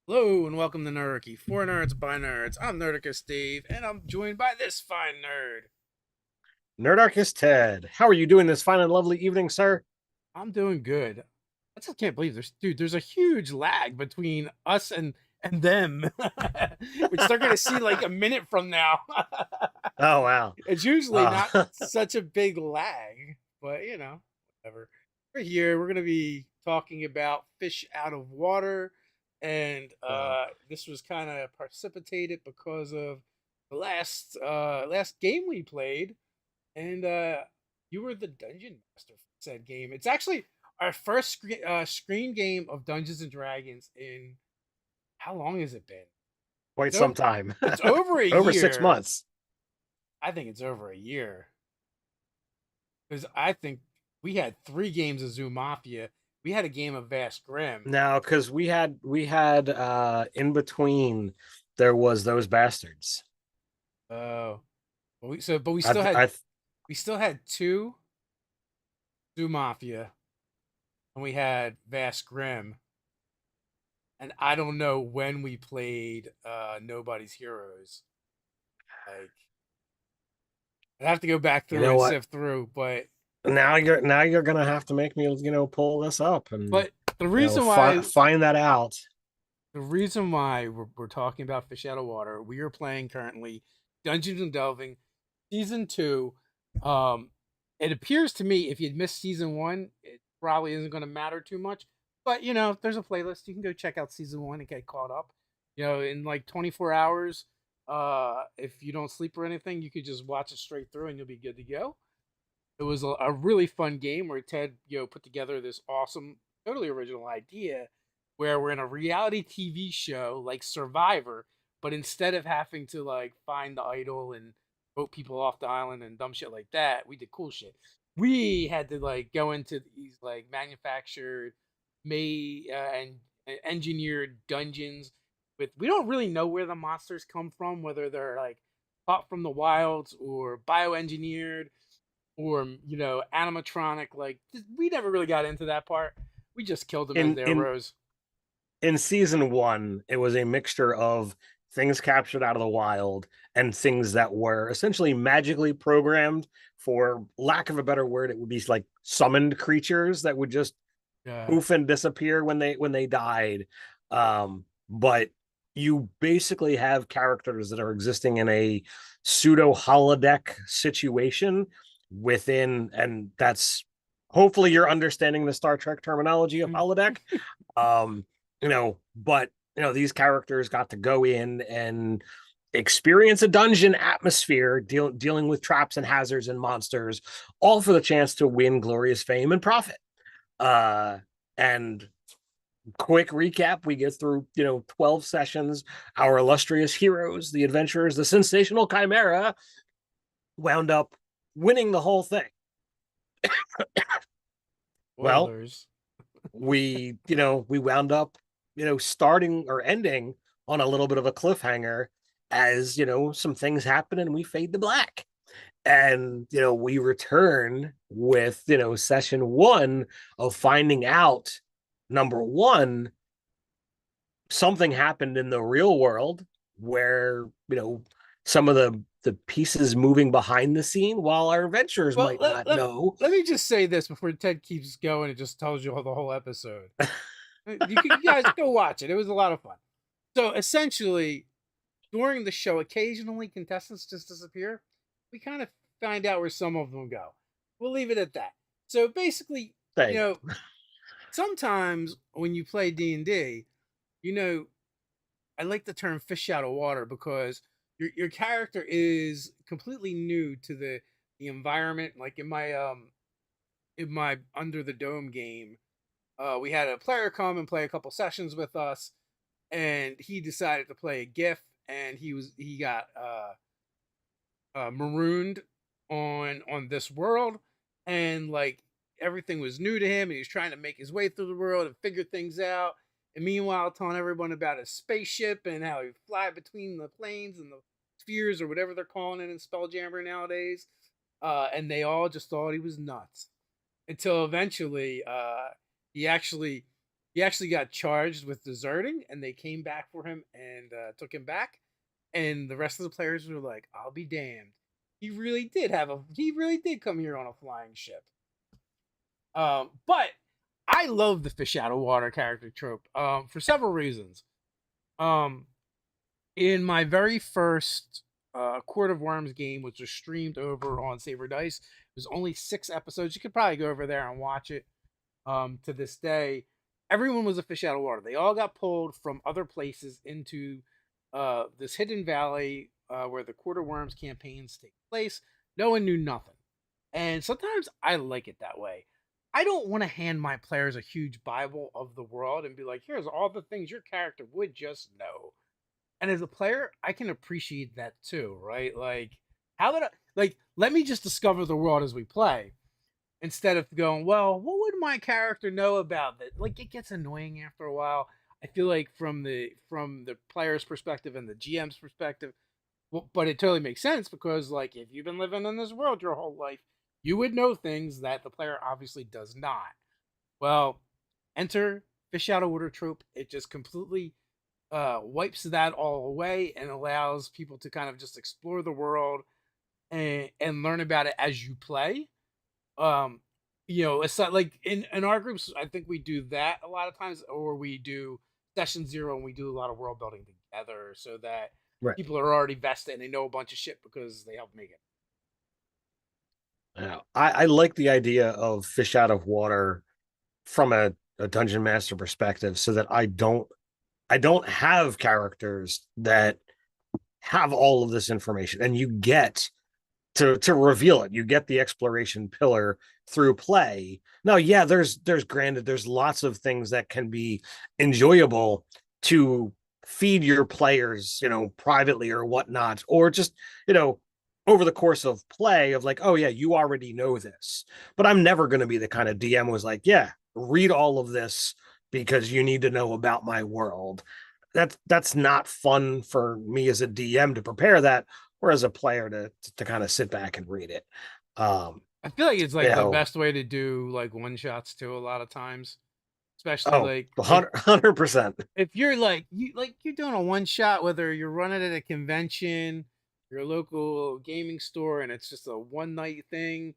Hello and welcome to Nerdarchy. For nerds by nerds. I'm Nerdarchy Steve, and I'm joined by this fine nerd. Nerdarchy Ted, how are you doing this fine and lovely evening, sir? I'm doing good. I just can't believe there's a huge lag between us and them, which they're gonna see like a minute from now. Oh wow. It's usually not Uh, such a big lag, but whatever. We're here. We're gonna be talking about fish out of water, and well, this was kind of precipitated because of the last game we played, and you were the dungeon master for said game. It's actually our first screen game of Dungeons and Dragons in how long has it been? quite It's some over. time. It's over a Over six year. months. I think it's over a year. Because I think we had three games of Zoo Mafia. We had a game of Vast Grim. Now, because we had in between there was those bastards. Oh, but I th- I th- we still had two Zoo Mafia, and we had Vast Grim. And I don't know when we played Nobody's Heroes. Like I'd have to go back you through know and what? sift through, Now you're gonna have to make me pull this up and but the reason why find that out. we're talking about Fish Out of Water, we are playing currently Dungeons and Delving season two. Um, it appears to me if you'd missed season one, it probably isn't going to matter too much. But there's a playlist. You can go check out season one and get caught up. In like 24 hours. If you don't sleep or anything, you could just watch it straight through and you'll be good to go. It was a really fun game where Ted, put together this awesome, totally original idea where we're in a reality TV show like Survivor, but instead of having to like find the idol and vote people off the island and dumb shit like that, we did cool shit. We had to like go into these like manufactured, made and engineered dungeons with we don't really know where the monsters come from, whether they're like caught from the wilds or bioengineered or animatronic. Like we never really got into that part. We just killed them as In they in arose. in season one, it was a mixture of things captured out of the wild and things that were essentially magically programmed. For lack of a better word, it would be like summoned creatures that would just Yeah. poof and disappear when they died. But you basically have characters that are existing in a pseudo holodeck situation within, and that's hopefully you're understanding the Star Trek terminology of holodeck. Um, but these characters got to go in and experience a dungeon atmosphere, dealing with traps and hazards and monsters, all for the chance to win glorious fame and profit. And quick recap, we get through 12 sessions. Our illustrious heroes, the adventurers, the sensational chimera, wound up winning the whole thing. Well, Spoilers. we wound up starting or ending on a little bit of a cliffhanger, as some things happen and we fade to black. And we return with session one of finding out, number one, something happened in the real world where some of the pieces moving behind the scene, while our adventurers Well, might not know. let me just say this before Ted keeps going. It just tells you the whole episode. You guys go watch it. It was a lot of fun. So essentially, during the show, occasionally contestants just disappear. We kind of find out where some of them go. We'll leave it at that. So basically, There you you know, go. sometimes when you play D&D, you know, I like the term fish out of water because your character is completely new to the environment. Like in my Under the Dome game, we had a player come and play a couple sessions with us, and he decided to play a GIF, and he got marooned on this world, and like everything was new to him, and he was trying to make his way through the world and figure things out. And meanwhile, telling everyone about his spaceship and how he fly between the planes and the spheres or whatever they're calling it in Spelljammer nowadays. And they all just thought he was nuts until eventually he actually He actually got charged with deserting, and they came back for him and took him back. And the rest of the players were like, "I'll be damned. He really did come here on a flying ship." But I love the fish out of water character trope for several reasons. Um, in my very first Court of Worms game, which was streamed over on Saber Dice, it was only 6 episodes. You could probably go over there and watch it. To this day, everyone was a fish out of water. They all got pulled from other places into this hidden valley where the Court of Worms campaigns take place. No one knew nothing. And sometimes I like it that way. I don't want to hand my players a huge Bible of the world and be like, here's all the things your character would just know. And as a player, I can appreciate that too, right? Like, how did I, like, let me just discover the world as we play instead of going, well, what would my character know about that? Like, it gets annoying after a while. I feel like from the player's perspective and the GM's perspective, well, but it totally makes sense because, like, if you've been living in this world your whole life, you would know things that the player obviously does not. Well, enter fish out of water trope. It just completely wipes that all away and allows people to kind of just explore the world and learn about it as you play. Um, it's not like in our groups, I think we do that a lot of times, or we do session zero and we do a lot of world building together so that Right. people are already vested and they know a bunch of shit because they helped make it. Yeah. I like the idea of fish out of water from a dungeon master perspective, so that I don't have characters that have all of this information, and you get to reveal it. You get the exploration pillar through play. Now, yeah, there's lots of things that can be enjoyable to feed your players, privately or whatnot, or just, you know, over the course of play of like, oh yeah, you already know this. But I'm never going to be the kind of DM who was like, yeah, read all of this because you need to know about my world. That's not fun for me as a DM to prepare that, or as a player to kind of sit back and read it. Um, I feel like it's you like the know, best way to do like one shots too. A lot of times, especially oh, like 100%. if you're you're doing a one shot, whether you're running at a convention, your local gaming store, and it's just a one night thing,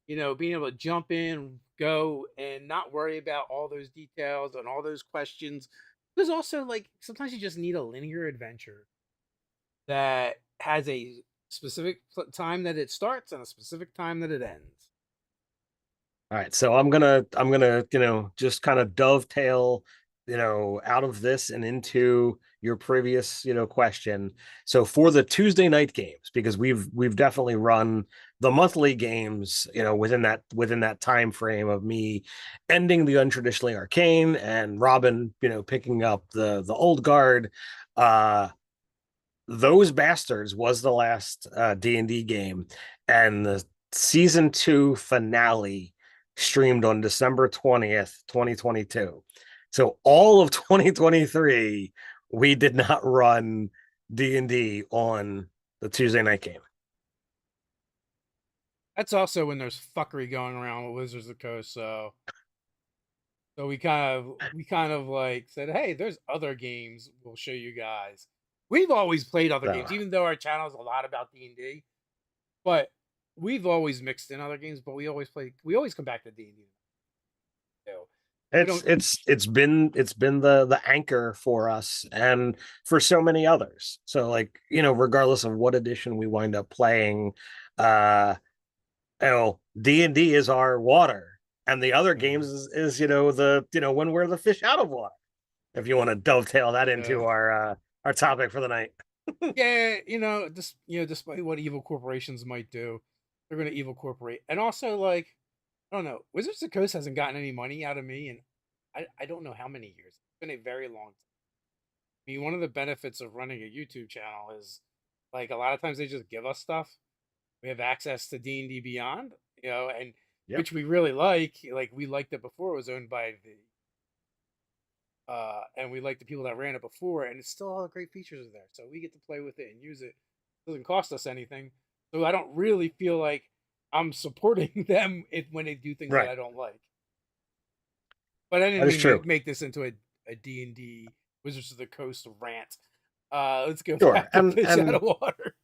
being able to jump in, go, and not worry about all those details and all those questions. Because also, like, sometimes you just need a linear adventure that has a specific time that it starts and a specific time that it ends. All right, so I'm gonna just kind of dovetail out of this and into your previous question. So for the Tuesday night games, because we've definitely run the monthly games within that time frame of me ending the untraditionally arcane and Robin picking up the old guard. uh those Bastards was the last D&D game, and the season 2 finale streamed on December 20th, 2022. So all of 2023 we did not run D&D on the Tuesday night game. That's also when there's fuckery going around with Wizards of the Coast. So we kind of like said, hey, there's other games we'll show you guys. We've always played other So games, even though our channel is a lot about D&D. But we've always mixed in other games. But we always come back to D&D. So we it's don't. it's it's been the anchor for us and for so many others. So like, regardless of what edition we wind up playing, uh D&D is our water, and the other games Mhm. is when we're the fish out of water. If you want to dovetail that Yeah. into our topic for the night. Yeah, despite what evil corporations might do, they're going to evil corporate. And also, like, I don't know, Wizards of the Coast hasn't gotten any money out of me, and I don't know how many years. It's been a very long time. I mean, one of the benefits of running a YouTube channel is, like, a lot of times they just give us stuff. We have access to D&D Beyond, and Yep. which we really like. Like, we liked it before it was owned by and we like the people that ran it before, and it's still all the great features are there. So we get to play with it and use it. It doesn't cost us anything. So I don't really feel like I'm supporting them when they do things that Right. I don't like. But I That didn't is mean to true. make this into a D&D Wizards of the Coast rant. Let's go Sure. back to Fish Out And of Water.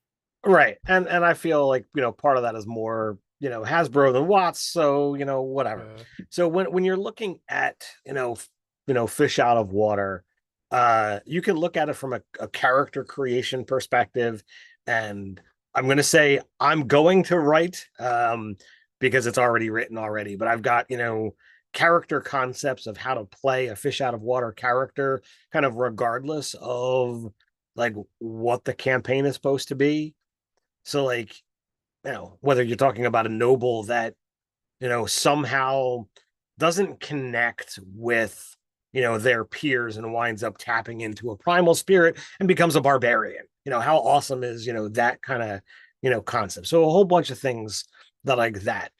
right. And I feel like, part of that is more, Hasbro than Watts, so, whatever. Uh, So when you're looking at, fish out of water, you can look at it from a character creation perspective. And I'm going to say I'm going to write, because it's already written already, but I've got, character concepts of how to play a fish out of water character, kind of regardless of like what the campaign is supposed to be. So like, whether you're talking about a noble that, somehow doesn't connect with, their peers and winds up tapping into a primal spirit and becomes a barbarian. How awesome is, that kind of, concept. So a whole bunch of things that like that.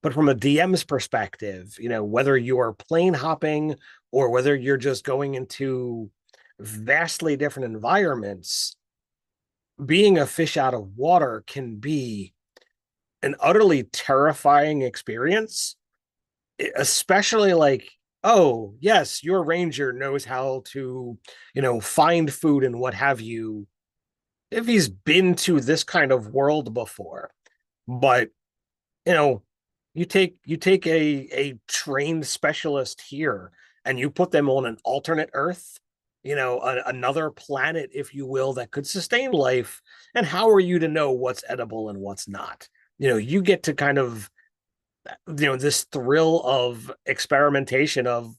But from a DM's perspective, whether you are plane hopping or whether you're just going into vastly different environments, being a fish out of water can be an utterly terrifying experience, especially like, oh, yes, your ranger knows how to, find food and what have you, if he's been to this kind of world before. But, you know, you take a trained specialist here and you put them on an alternate Earth, another planet, if you will, that could sustain life. And how are you to know what's edible and what's not? You get to kind of, this thrill of experimentation of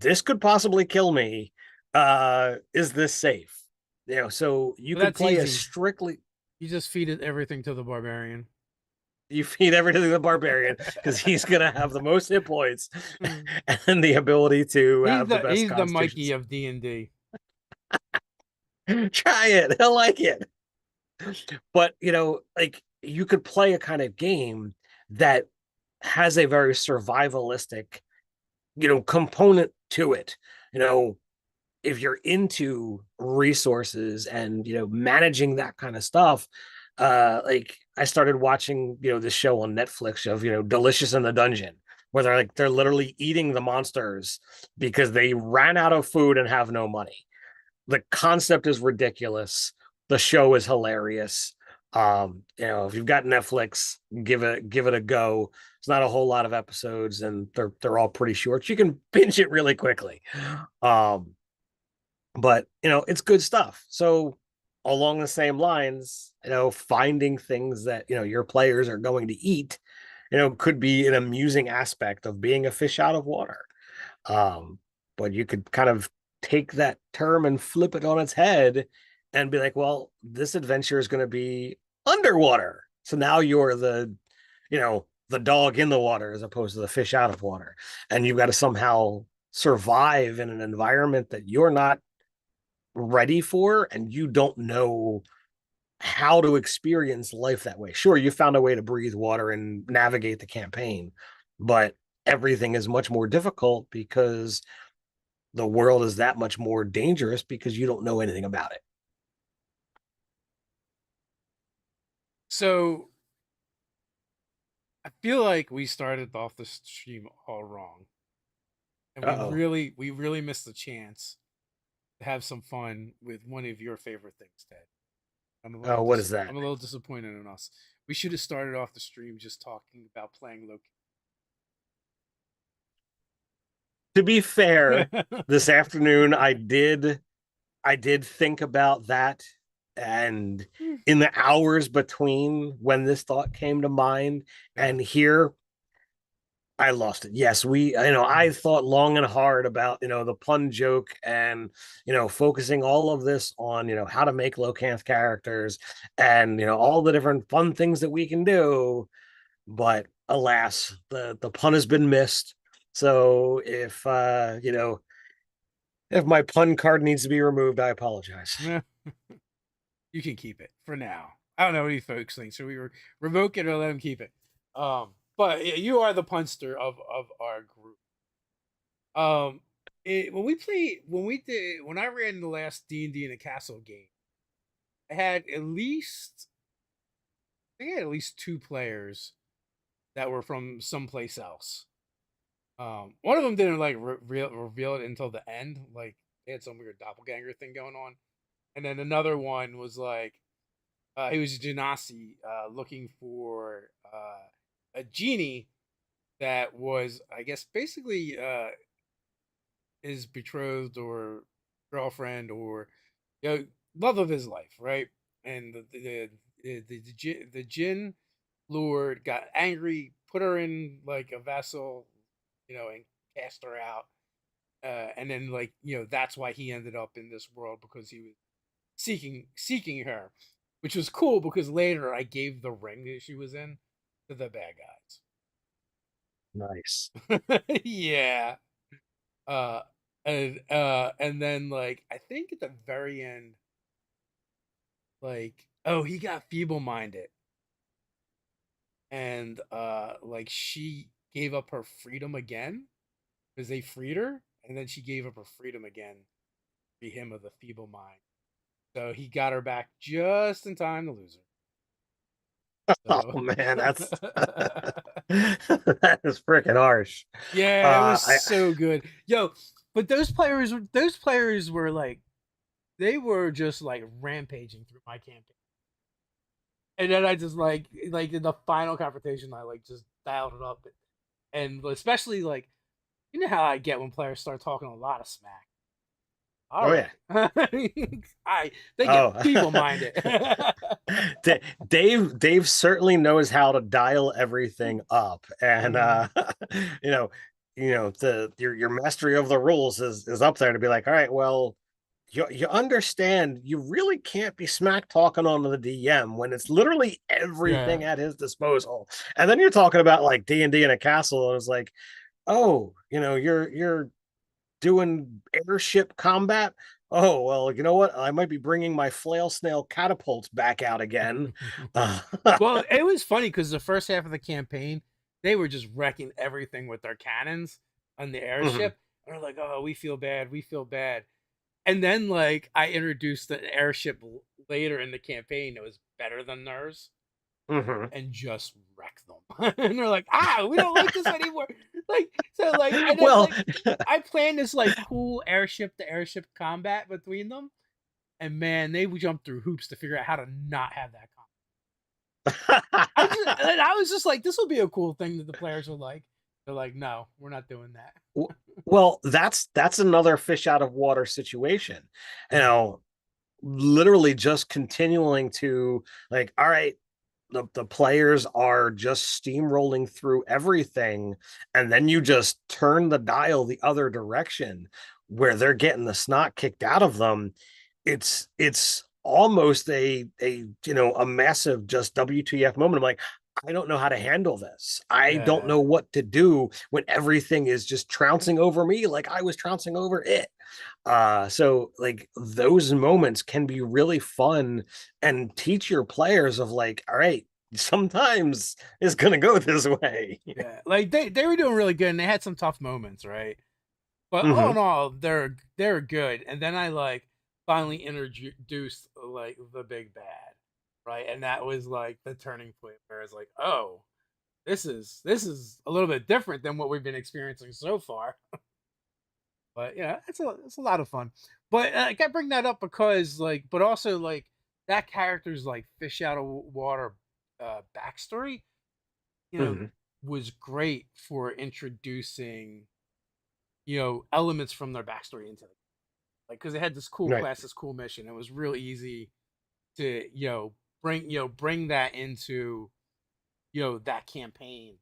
this could possibly kill me. Is this safe? So you but could that's play a easy. strictly, You just feed it everything to the barbarian. you feed everything to the barbarian because he's gonna have the most hit points and the ability to have the best He's the Mikey constitutions. of D&D. Try it, he'll like it. But like you could play a kind of game that has a very survivalistic, component to it. You know, if you're into resources and managing that kind of stuff, like I started watching this show on Netflix of Delicious in the Dungeon, where they're literally eating the monsters because they ran out of food and have no money. The concept is ridiculous. The show is hilarious. If you've got Netflix, give it a go. It's not a whole lot of episodes, and they're all pretty short. You can binge it really quickly. Um, but it's good stuff. So along the same lines, finding things that your players are going to eat, could be an amusing aspect of being a fish out of water. um but you could kind of take that term and flip it on its head and be like, well, this adventure is going to be underwater, so now you're the dog in the water as opposed to the fish out of water, and you've got to somehow survive in an environment that you're not ready for, and you don't know how to experience life that way. Sure, you found a way to breathe water and navigate the campaign, but everything is much more difficult because the world is that much more dangerous because you don't know anything about it. So I feel like we started off the stream all wrong, and Uh-oh. we really missed the chance to have some fun with one of your favorite things, Ted. Oh, what is that? I'm a little disappointed in us. We should have started off the stream just talking about playing To be fair, Loki. this afternoon I did think about that, and in the hours between when this thought came to mind Yeah. and here, I lost it. Yes, I thought long and hard about, the pun joke and, focusing all of this on, how to make Locanth characters and, all the different fun things that we can do. But alas, the pun has been missed. So if my pun card needs to be removed, I apologize. You can keep it for now. I don't know what you folks think. Should we revoke it or let him keep it? But you are the punster of our group. Um, when I ran the last D&D in a castle game, I had I think I had at least two players that were from someplace else. One of them didn't like reveal it until the end. Like they had some weird doppelganger thing going on, and then another one was like he was a genasi looking for a genie that was, I guess, basically his betrothed or girlfriend or love of his life, right? And the Jin Lord got angry, put her in like a vessel, and cast her out. And then like that's why he ended up in this world because he was seeking her, which was cool because later I gave the ring that she was in to the bad Nice. guys. Yeah. Uh and then like I think at the very end, like he got feeble minded and like she gave up her freedom again because they freed her and then she gave up her freedom again to be him of the feeble mind. So he got her back just in time to lose her. Oh So man, that's that is freaking harsh. yeah, it was I so good. Yo, but those players were like they were just like rampaging through my campaign. And then I just like in the final confrontation I like just dialed it up and especially like how I get when players start talking a lot of smack. All oh right. yeah. They get Oh, feeble minded. Dave certainly knows how to dial everything up, and Mhm. you know, the your mastery of the rules is up there to be like, all right, well, you understand you really can't be smack talking on the DM when it's literally Yeah. everything at his disposal, and then you're talking about like D&D in a castle, and it's like, oh, you're doing airship combat. Oh, well, you know what? I might be bringing my flail snail catapults back out again. Uh, Well, it was funny because the first half of the campaign, they were just wrecking everything with their cannons on the mhm, airship. And they're like, "Oh, we feel bad. We feel bad." And then, like, I introduced the airship later in the campaign that was better than theirs mhm. and just wreck them. And they're like, we don't like this anymore. Like, so, like, and then, Well, like, I planned this, like, cool airship to airship combat between them. And man, they would jump through hoops to figure out how to not have that combat. I was just like, this will be a cool thing that the players will like. They're like, no, we're not doing that. well, that's another fish out of water situation. You Mhm. know, literally just continuing to like, all right, the players are just steamrolling through everything, and then you just turn the dial the other direction where they're getting the snot kicked out of them. It's almost a massive just WTF moment. I'm like, I don't know how to handle this. I don't Yeah, know what to do when everything is just trouncing over me like I was trouncing over it. So like those moments can be really fun and teach your players of like, all right, sometimes it's gonna go this way. yeah. Like they were doing really good, and they had some tough moments, right? But all Hmm. in all, they're good. And then I like finally introduced like the big bad, right? And that was like the turning point where it's like, oh, this is a little bit different than what we've been experiencing so far. But yeah, it's a lot of fun. But I bring that up because like, but also like that character's like fish out of water backstory, you know, Hmm. was great for introducing elements from their backstory into it. Like because they had this cool Right. class, this cool mission. It was real easy to bring that into that campaign.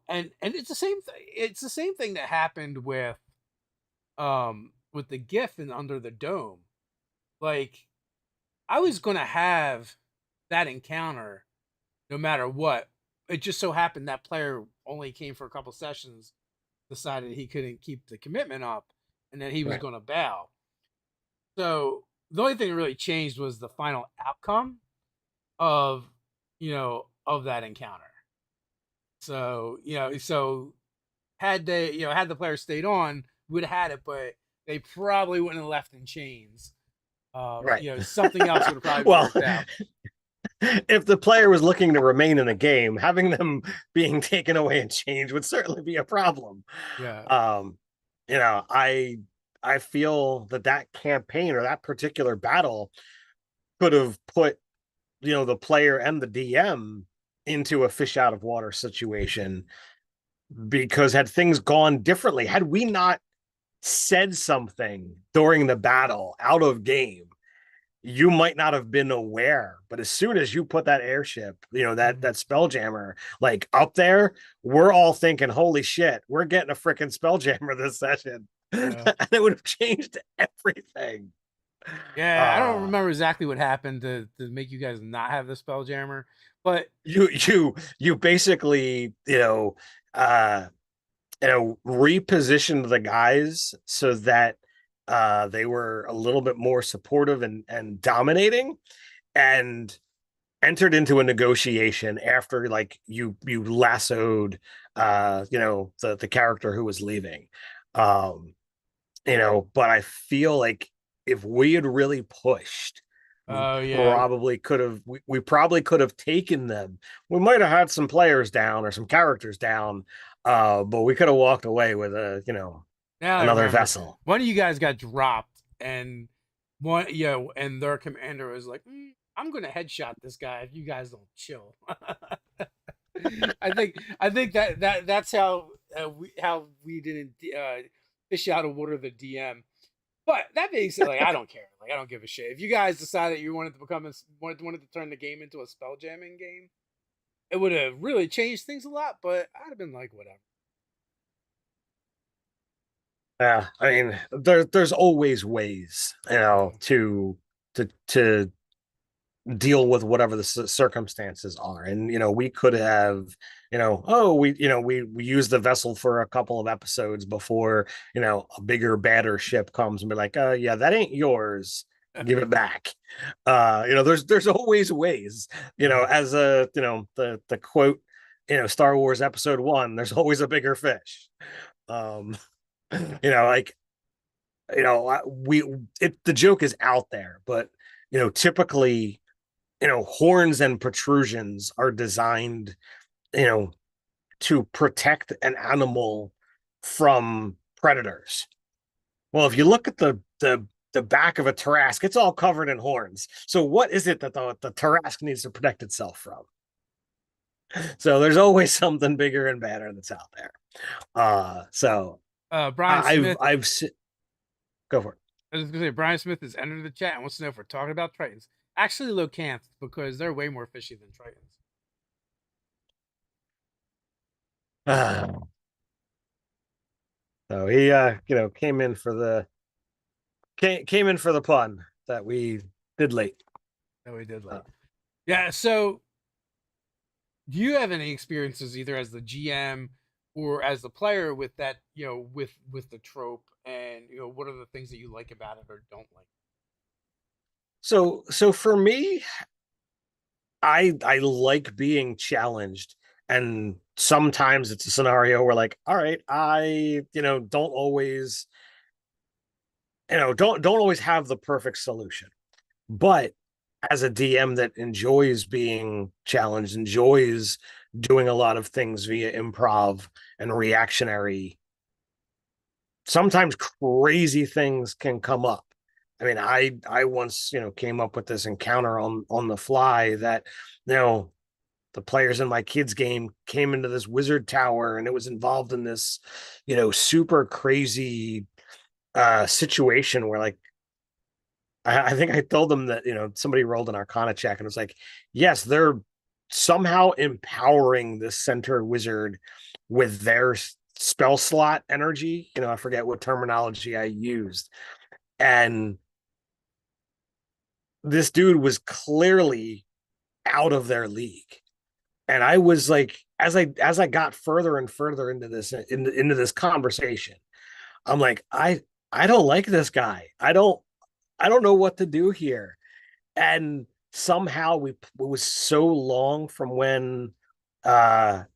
And it's the same thing. It's the same thing that happened with the GIF and Under the Dome. Like I was gonna have that encounter no matter what. It just so happened that player only came for a couple sessions, decided he couldn't keep the commitment up, and then he was Right. gonna bail. So the only thing that really changed was the final outcome of of that encounter. So had the player stayed on, we'd have had it, but they probably wouldn't have left in chains. Right. Something else would have probably been Well, worked out. if the player was looking to remain in the game, having them being taken away and changed would certainly be a problem. Yeah. Um, you know, I feel that that campaign or that particular battle could have put, you know, the player and the DM into a fish out of water situation, because had things gone differently, had we not said something during the battle out of game, you might not have been aware. But as soon as you put that airship, you know, that Mhm. spelljammer like up there, we're all thinking, holy shit, we're getting a freaking spelljammer this session. And Yeah. it would have changed everything. Yeah, I don't uh remember exactly what happened to make you guys not have the Spelljammer, but you basically, uh repositioned the guys so that they were a little bit more supportive and dominating, and entered into a negotiation after like you lassoed the character who was leaving. um but I feel like if we had really pushed, we oh yeah. probably could have we probably could have taken them. We might have had some players down or some characters down, but we could have walked away with Now I another remember. vessel. One of you guys got dropped, and one, yeah, and their commander was like, "I'm gonna headshot this guy if you guys don't chill." I think that's how we didn't fish out of water the DM. But that being said, like I don't care. Like I don't give a shit. If you guys decided you wanted to wanted to turn the game into a spell jamming game, it would have really changed things a lot. But I'd have been like, whatever. Yeah, I mean, there's always ways, Yeah. to deal with whatever the circumstances are. And we could have, oh, we use the vessel for a couple of episodes before a bigger badder ship comes and be like, yeah, that ain't yours, give it back. There's always ways, Yeah. as a the quote, Star Wars episode 1, there's always a bigger fish. um like, we the joke is out there, but typically, horns and protrusions are designed, you know, to protect an animal from predators. Well, if you look at the back of a Tarrasque, it's all covered in horns. So what is it that the Tarrasque needs to protect itself from? So there's always something bigger and badder that's out there. So Brian I've Smith. I've go for it. I was gonna say Brian Smith has entered the chat and wants to know if we're talking about Tritons. Actually, Locanth, because they're way more fishy than Tritons. So he came in for the pun that we did late. That we did Uh, late. Yeah. So, do you have any experiences either as the GM or as the player with that? With the trope, and what are the things that you like about it or don't like? so for me, I like being challenged, and sometimes it's a scenario where like, all right, I don't always don't always have the perfect solution, but as a DM that enjoys being challenged, enjoys doing a lot of things via improv and reactionary, sometimes crazy things can come up. I mean, I once came up with this encounter on the fly that the players in my kids game came into this wizard tower, and it was involved in this super crazy situation where like I think I told them that somebody rolled an arcana check and it was like, yes, they're somehow empowering this center wizard with their spell slot energy. I forget what terminology I used. And this dude was clearly out of their league. And I was like, as I got further and further into this conversation, I'm like, I don't like this guy. I don't know what to do here. And somehow it was so long from when that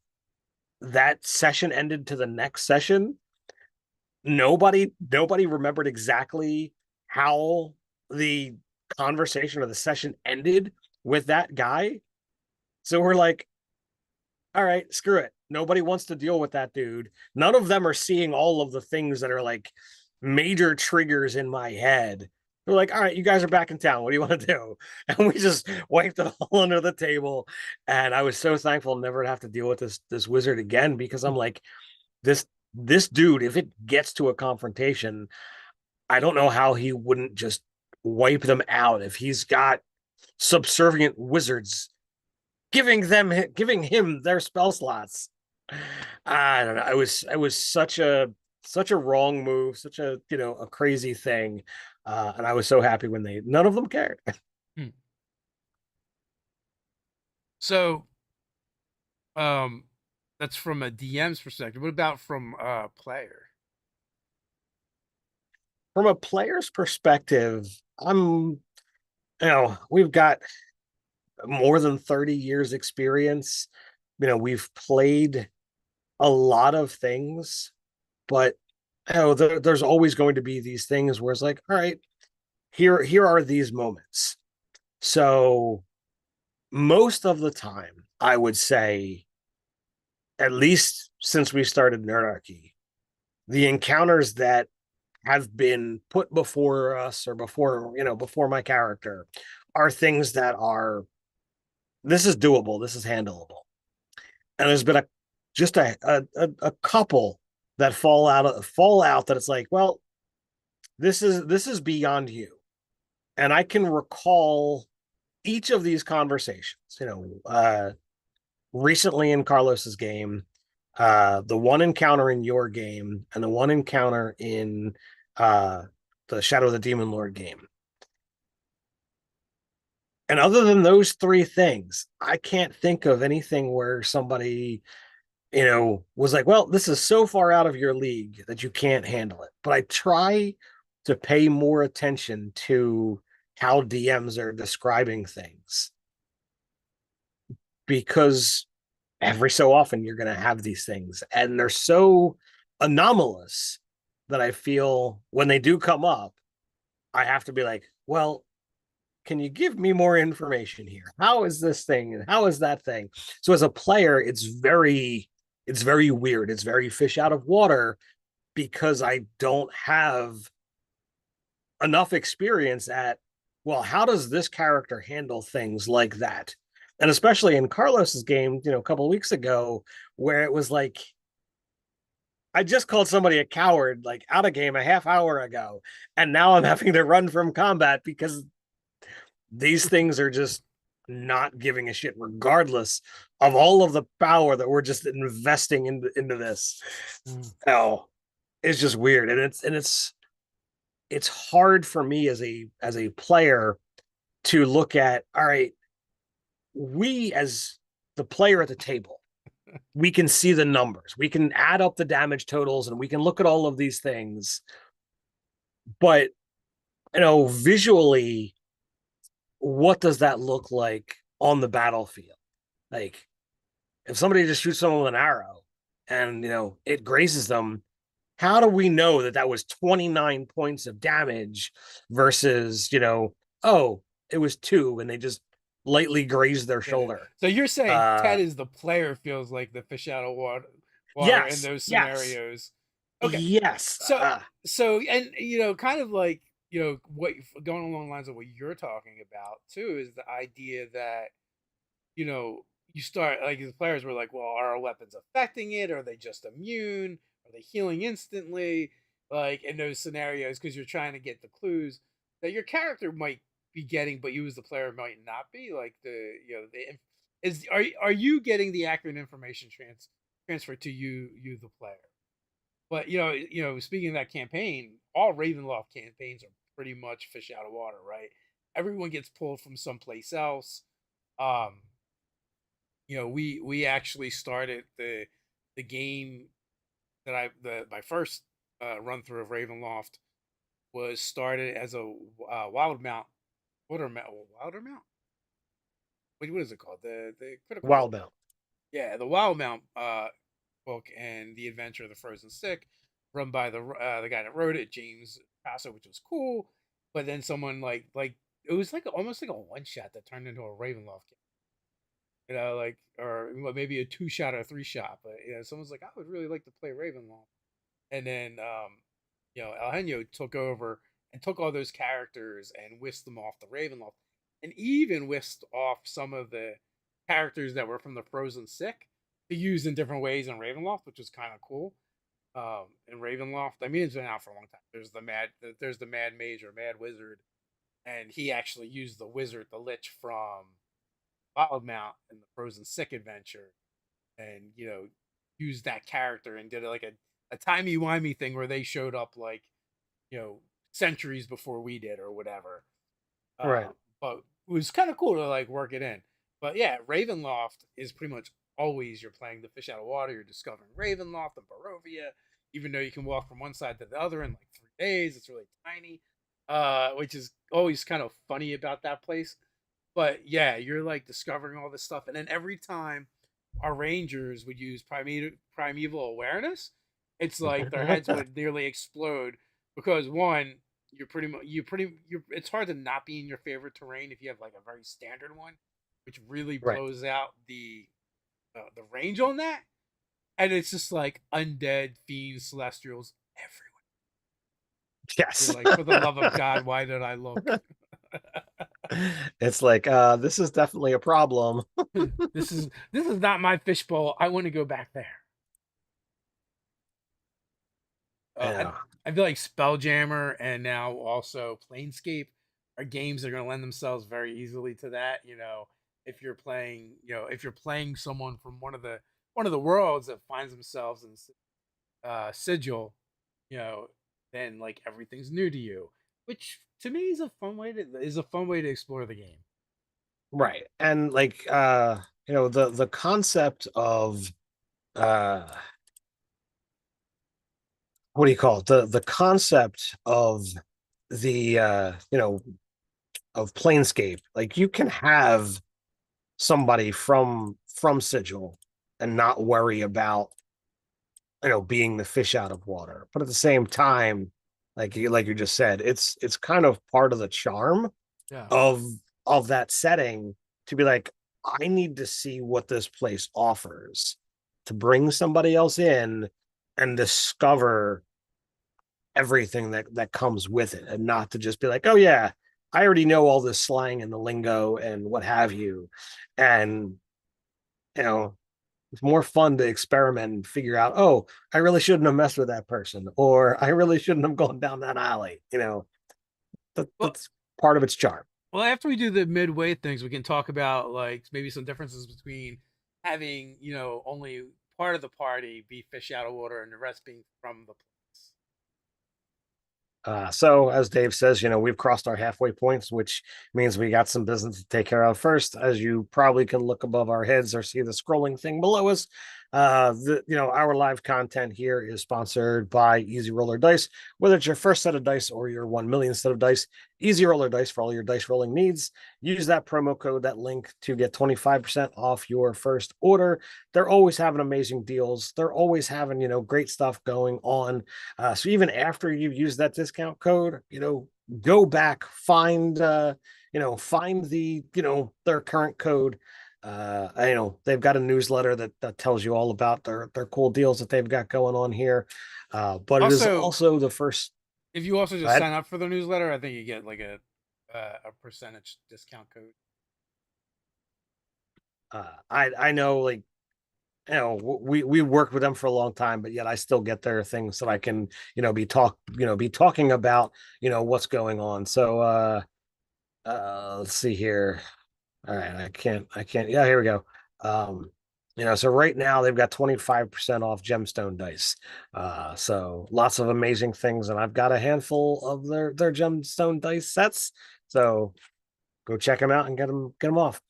session ended to the next session, nobody remembered exactly how the conversation or the session ended, with that guy. So we're like, all right, screw it. Nobody wants to deal with that dude. None of them are seeing all of the things that are like major triggers in my head. They're like, all right, you guys are back in town. What do you want to do? And we just wiped it all under the table. And I was so thankful never to have to deal with this wizard again, because I'm like, this dude, if it gets to a confrontation, I don't know how he wouldn't just wipe them out if he's got subservient wizards giving him their spell slots. I don't know. It was such a wrong move, such a a crazy thing, and I was so happy when they none of them cared. Hmm. So, um, that's from a DM's perspective. What about from a player? From a player's perspective, we've got more than 30 years experience. We've played a lot of things, but there's always going to be these things where it's like, all right, here are these moments. So most of the time, I would say, at least since we started Nerdarchy, the encounters that have been put before us or before my character are things that are this is doable, this is handleable. And there's been a couple that fall out that it's like, well, this is beyond you. And I can recall each of these conversations, recently in Carlos's game, the one encounter in your game, and the one encounter in uh, the Shadow of the Demon Lord game. And other than those three things, I can't think of anything where somebody, was like, well, this is so far out of your league that you can't handle it. But I try to pay more attention to how DMs are describing things, because every so often you're going to have these things and they're so anomalous that I feel when they do come up, I have to be like, well, can you give me more information here? How is this thing and how is that thing? So as a player, it's very weird. It's very fish out of water, because I don't have enough experience at, well, how does this character handle things like that? And especially in Carlos's game, a couple of weeks ago, where it was like, I just called somebody a coward like out of game a half hour ago, and now I'm having to run from combat because these things are just not giving a shit, regardless of all of the power that we're just investing into this. Oh, it's just weird, and it's hard for me as a player to look at. All right, we as the player at the table, we can see the numbers, we can add up the damage totals, and we can look at all of these things, but visually, what does that look like on the battlefield? Like, if somebody just shoots someone with an arrow and it grazes them, how do we know that that was 29 points of damage versus oh, it was 2 and they just lightly grazed their Yeah. shoulder? So you're saying uh Ted is the player feels like the fish out of water in yes, those yes, scenarios. Okay. yes. So so and kind of like what going along the lines of what you're talking about too is the idea that you know you start like the players were like, well, are our weapons affecting it? Are they just immune? Are they healing instantly? Like in those scenarios, because you're trying to get the clues that your character might be getting, but you as the player might not be. Like are you getting the accurate information transferred to you the player? But speaking of that campaign, all Ravenloft campaigns are pretty much fish out of water, right? Everyone gets pulled from someplace else. Um, we actually started the game that my first run through of Ravenloft was started as a wild mount, wilder mount. What is it called? The critical role. Wild mount. Yeah, the wild mount book and the Adventure of the Frozen Sick, run by the guy that wrote it, James Paso, which was cool. But then someone like it was like almost like a one shot that turned into a Ravenloft game. Like or maybe a two shot or a three shot. But someone's like, I would really like to play Ravenloft, and then Eugenio took over and took all those characters and whisked them off the Ravenloft, and even whisked off some of the characters that were from the Frozen Sick to use in different ways in Ravenloft, which was kind of cool. In Ravenloft, I mean, it's been out for a long time. There's the Mad Mage or Mad Wizard, and he actually used the wizard, the Lich from Wildmount in the Frozen Sick adventure, and used that character and did it like a timey wimey thing where they showed up like centuries before we did or whatever. Right. But it was kind of cool to like work it in. But yeah, Ravenloft is pretty much always you're playing the fish out of water. You're discovering Ravenloft and Barovia, even though you can walk from one side to the other in like 3 days. It's really tiny, which is always kind of funny about that place. But yeah, you're like discovering all this stuff, and then every time our rangers would use primeval awareness, it's like their heads would nearly explode because one, you're pretty much you're it's hard to not be in your favorite terrain if you have like a very standard one, which really Right. blows out the range on that, and it's just like undead fiends, celestials everywhere. You're Yes. like, for the love of God, why did I look? It's like, this is definitely a problem. This is not my fishbowl. I want to go back there. Uh, I Yeah. I feel like Spelljammer and now also Planescape are games that are going to lend themselves very easily to that. If you're playing, if you're playing someone from one of the worlds that finds themselves in Sigil, you know, then like everything's new to you, which to me is a fun way to explore the game. Right. And like, the concept of uh what do you call it? The concept of the of Planescape, like you can have somebody from Sigil and not worry about being the fish out of water. But at the same time, like you just said, it's kind of part of the charm Yeah. of that setting to be like, I need to see what this place offers to bring somebody else in and discover everything that comes with it, and not to just be like, oh yeah, I already know all this slang and the lingo and what have you. And you know it's more fun to experiment and figure out, oh, I really shouldn't have messed with that person, or I really shouldn't have gone down that alley. Well, That's part of its charm. well, after we do the midway things, we can talk about like maybe some differences between having only part of the party be fish out of water and the rest being from the place. So, as Dave says, we've crossed our halfway points, which means we got some business to take care of first. As you probably can look above our heads or see the scrolling thing below us, our live content here is sponsored by Easy Roller Dice. Whether it's your first set of dice or your 1 millionth set of dice, Easy Roller Dice for all your dice rolling needs. Use that promo code, that link, to get 25% off your first order. They're always having amazing deals. They're always having great stuff going on. So even after you've used that discount code, go back, find find their current code. They've got a newsletter that tells you all about their cool deals that they've got going on here. But it is Also, also the first. if you also Go just ahead. sign up for the newsletter, I think you get like a percentage discount code. I know, like, we worked with them for a long time, but yet I still get their things so I can be talking about what's going on. So let's see here. All right, I can't. Yeah, here we go. So right now they've got 25% off gemstone dice. So lots of amazing things, and I've got a handful of their gemstone dice sets. So go check them out and get them off.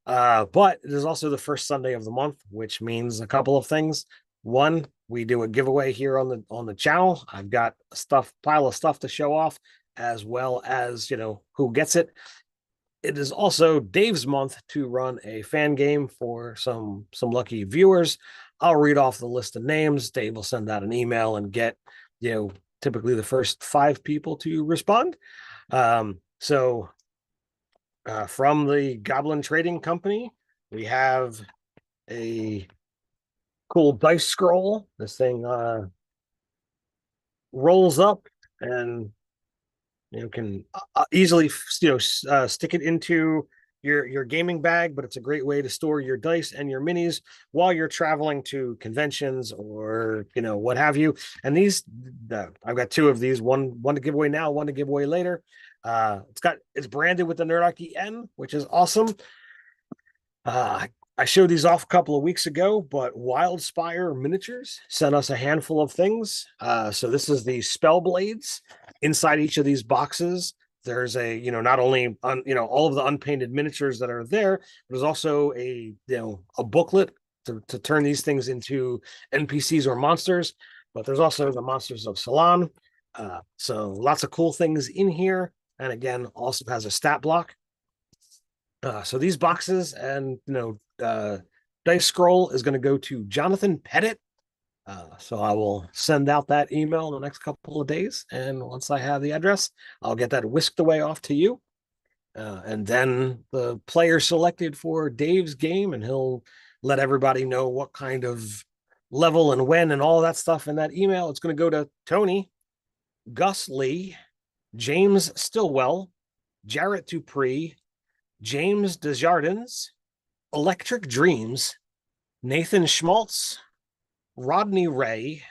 But it is also the first Sunday of the month, which means a couple of things. One, we do a giveaway here on the channel. I've got a pile of stuff to show off, as well as who gets it. It is also Dave's month to run a fan game for some lucky viewers. I'll read off the list of names. Dave will send out an email and get typically the first 5 people to respond. So from the Goblin Trading Company. We have a cool dice scroll. This thing rolls up and can easily stick it into your gaming bag, but it's a great way to store your dice and your minis while you're traveling to conventions or what have you. And these I've got two of these, one to give away now, one to give away later. It's branded with the Nerdarchy N, which is awesome. I showed these off a couple of weeks ago, but Wildspire Miniatures sent us a handful of things. So this is the spell blades. Inside each of these boxes, there's not only all of the unpainted miniatures that are there, but there's also a booklet to turn these things into NPCs or monsters. But there's also the Monsters of Salon. So lots of cool things in here. And again, also has a stat block. So these boxes and dice scroll is going to go to Jonathan Pettit. So I will send out that email in the next couple of days, and once I have the address, I'll get that whisked away off to you. And then the player selected for Dave's game, and he'll let everybody know what kind of level and when and all that stuff in that email. It's going to go to Tony, Gus Lee, James Stillwell, Jarrett Dupree, James Desjardins, Electric Dreams, Nathan Schmaltz, Rodney Ray,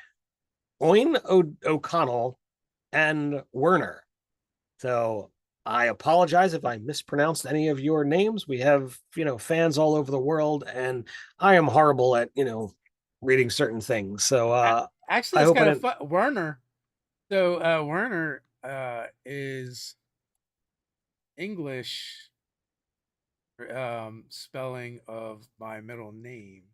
Owen O'Connell, and Werner. So I apologize if I mispronounced any of your names. We have, fans all over the world, and I am horrible at, reading certain things. So Actually, I it's hope I kind of didn't. fun. Werner. So Werner is English spelling of my middle name.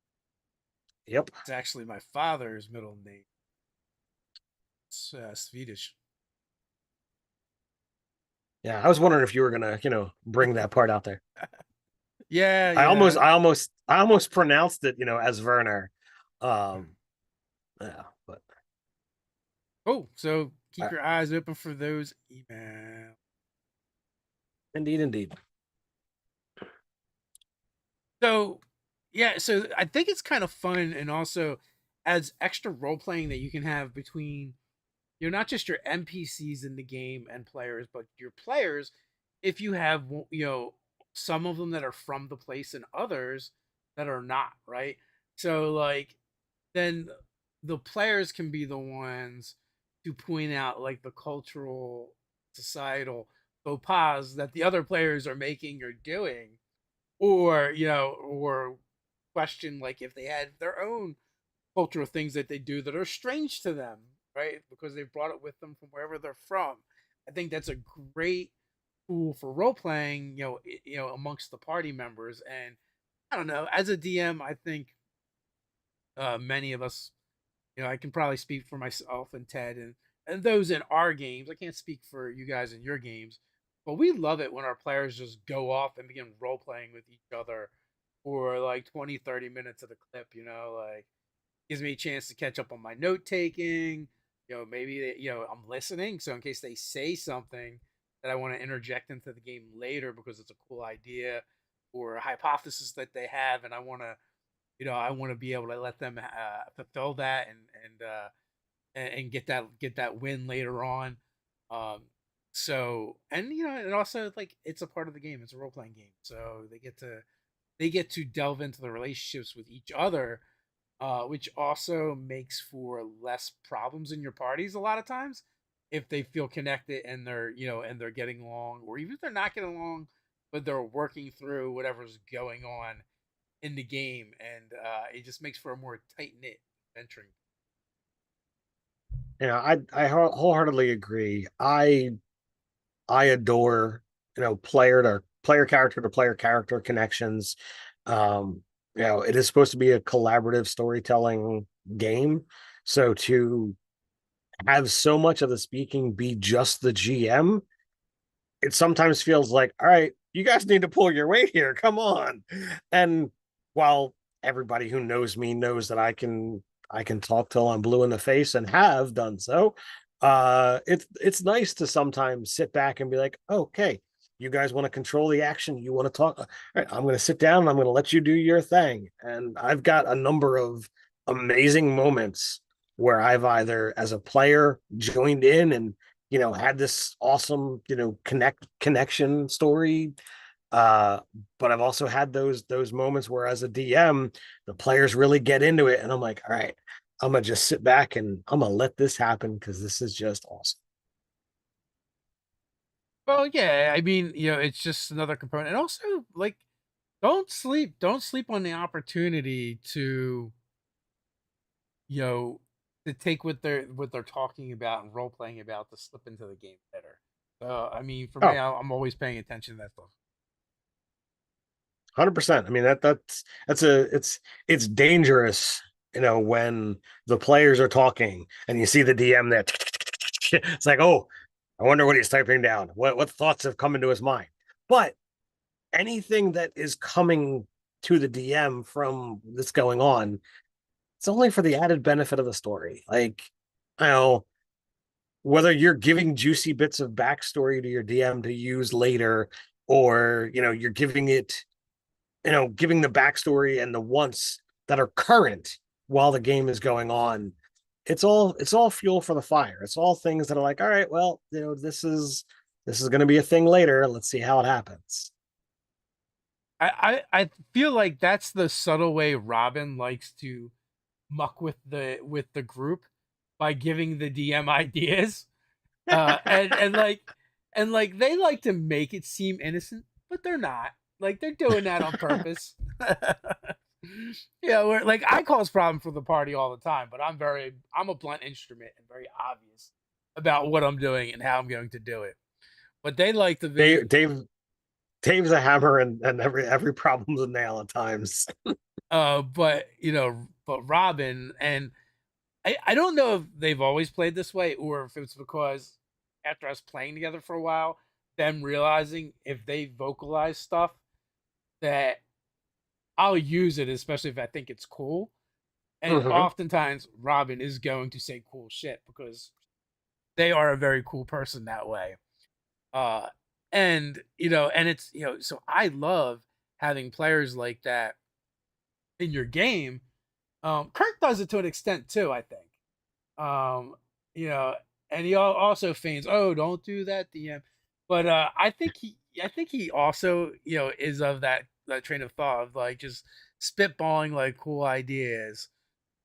Yep. It's actually my father's middle name. It's Swedish. Yeah, I was wondering if you were gonna, bring that part out there. Yeah, I almost, yeah. I almost, I almost pronounced it, as Werner. Hmm. Yeah, but Oh, so keep uh, your eyes open for those emails. indeed, indeed. So, yeah, so I think it's kind of fun and also adds extra role playing that you can have between not just your NPCs in the game and players, but your players. If you have some of them that are from the place and others that are not, right? So like then the players can be the ones to point out like the cultural societal faux pas that the other players are making or doing, or or question like if they had their own cultural things that they do that are strange to them, right? Because they've brought it with them from wherever they're from. I think that's a great tool for role playing, amongst the party members. And I don't know, as a DM, I think many of us, I can probably speak for myself and Ted and those in our games. I can't speak for you guys in your games, but we love it when our players just go off and begin role playing with each other for like 20, 30 minutes at a clip, like gives me a chance to catch up on my note taking. Maybe I'm listening, so in case they say something that I want to interject into the game later because it's a cool idea or a hypothesis that they have, and I want to be able to let them fulfill that and get that win later on. Um, so and and also like it's a part of the game. It's a role playing game, so they get to delve into the relationships with each other, which also makes for less problems in your parties a lot of times if they feel connected and they're getting along, or even if they're not getting along, but they're working through whatever's going on in the game, and it just makes for a more tight knit adventuring. I wholeheartedly agree. I adore player to player character connections. It is supposed to be a collaborative storytelling game, so to have so much of the speaking be just the GM, it sometimes feels like, all right, you guys need to pull your weight here. Come on. And while everybody who knows me knows that I can talk till I'm blue in the face and have done so, it's nice to sometimes sit back and be like, okay, You guys want to control the action? You want to talk? All right, I'm going to sit down and I'm going to let you do your thing. And I've got a number of amazing moments where I've either, as a player, joined in and had this awesome connection story. Uh, but I've also had those moments where, as a DM, the players really get into it, and I'm like, all right, I'm gonna just sit back and I'm gonna let this happen because this is just awesome. Well, yeah, I mean, it's just another component. And also, like, don't sleep on the opportunity to, you know, to take what they're talking about and role playing about to slip into the game better. So, I mean, for me, Oh, I'm always paying attention to that stuff. 100%. I mean, it's dangerous, when the players are talking and you see the DM there. It's like, oh, I wonder what he's typing down. What thoughts have come into his mind? But anything that is coming to the DM from this going on, it's only for the added benefit of the story. Like, I know, whether you're giving juicy bits of backstory to your DM to use later, or you're giving it, giving the backstory and the wants that are current while the game is going on. It's all fuel for the fire. It's all things that are like, all right, well, this is going to be a thing later. Let's see how it happens. I feel like that's the subtle way Robin likes to muck with the group by giving the DM ideas. And they like to make it seem innocent, but they're not. Like, they're doing that on purpose. Yeah, where, like, I cause problems for the party all the time, but I'm a blunt instrument and very obvious about what I'm doing and how I'm going to do it. But they like to be, Dave's a hammer, and every problem's a nail at times. but Robin, and I don't know if they've always played this way or if it's because after us playing together for a while, them realizing if they vocalize stuff that I'll use it, especially if I think it's cool. And Mm-hmm. oftentimes Robin is going to say cool shit because they are a very cool person that way. Uh and it's so I love having players like that in your game. Kirk does it to an extent too, I think. Um, you know, and he also feigns, "Oh, don't do that, DM." But I think he also, is of that train of thought of, like, just spitballing like cool ideas,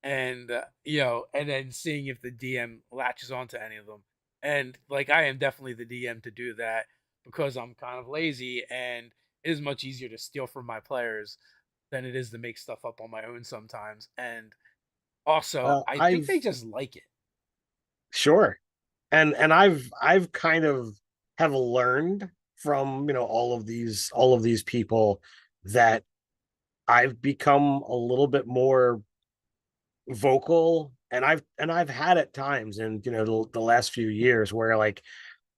and and then seeing if the DM latches onto any of them. And, like, I am definitely the DM to do that because I'm kind of lazy, and it is much easier to steal from my players than it is to make stuff up on my own sometimes. And also, Well, I think I've they just like it. sure, and I've kind of have learned from all of these people that I've become a little bit more vocal, and I've had at times in the last few years where, like,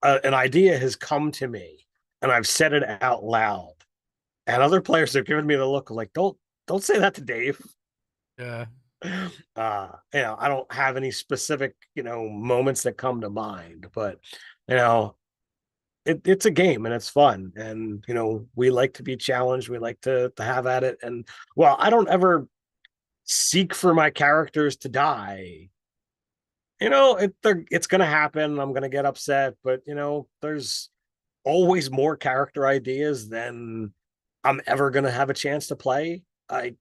an idea has come to me and I've said it out loud, and other players have given me the look of, like, don't say that to Dave. Yeah. I don't have any specific moments that come to mind, but you know it's a game and it's fun, and we like to be challenged, we like to have at it. And well, I don't ever seek for my characters to die. It's gonna happen, I'm gonna get upset, but there's always more character ideas than I'm ever gonna have a chance to play. I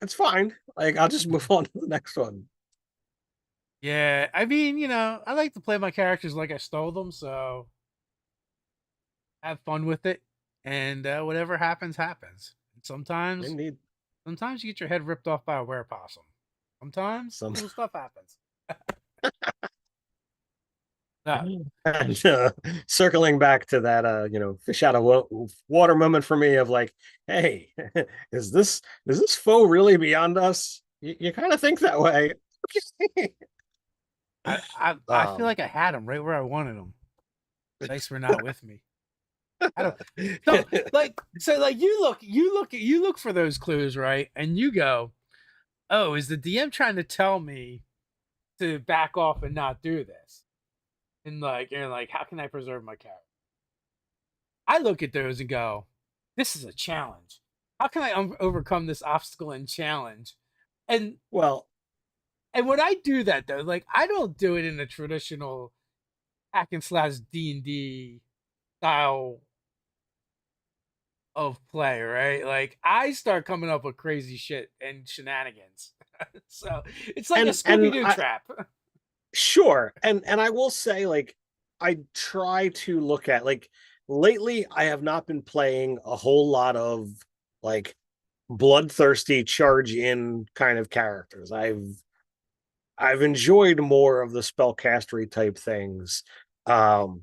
It's fine. Like, I'll just move on to the next one. Yeah, I mean, I like to play my characters like I stole them, so have fun with it, and whatever happens, happens. Sometimes, Indeed. sometimes you get your head ripped off by a werepossum. Sometimes Some cool stuff happens. Uh, and circling back to that fish out of water moment for me of, like, hey, is this foe really beyond us? You kind of think that way. I feel um like I had them right where I wanted them. Dice were not with me. I don't. So, like, you look for those clues, right? And you go, "Oh, is the DM trying to tell me to back off and not do this?" and like you're like, how can I preserve my character? I look at those and go, this is a challenge. How can I overcome this obstacle and challenge? And Well, when I do that though, like I don't do it in a traditional hack and slash D&D style of play, right? Like I start coming up with crazy shit and shenanigans. So it's like a Scooby and Doo I trap. sure, and I will say, like, I try to look at, like, lately I have not been playing a whole lot of like bloodthirsty charge in kind of characters. I've enjoyed more of the spellcastery type things. Um,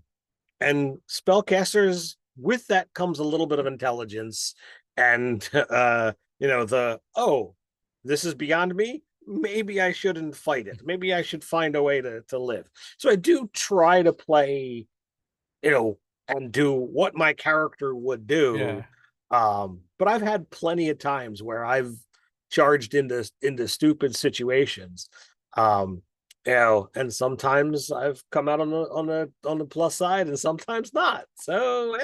and spellcasters, with that comes a little bit of intelligence and the, oh, this is beyond me, maybe I shouldn't fight it, maybe I should find a way to live. So I do try to play, and do what my character would do. Yeah. But I've had plenty of times where I've charged into stupid situations. um and sometimes I've come out on the plus side and sometimes not. So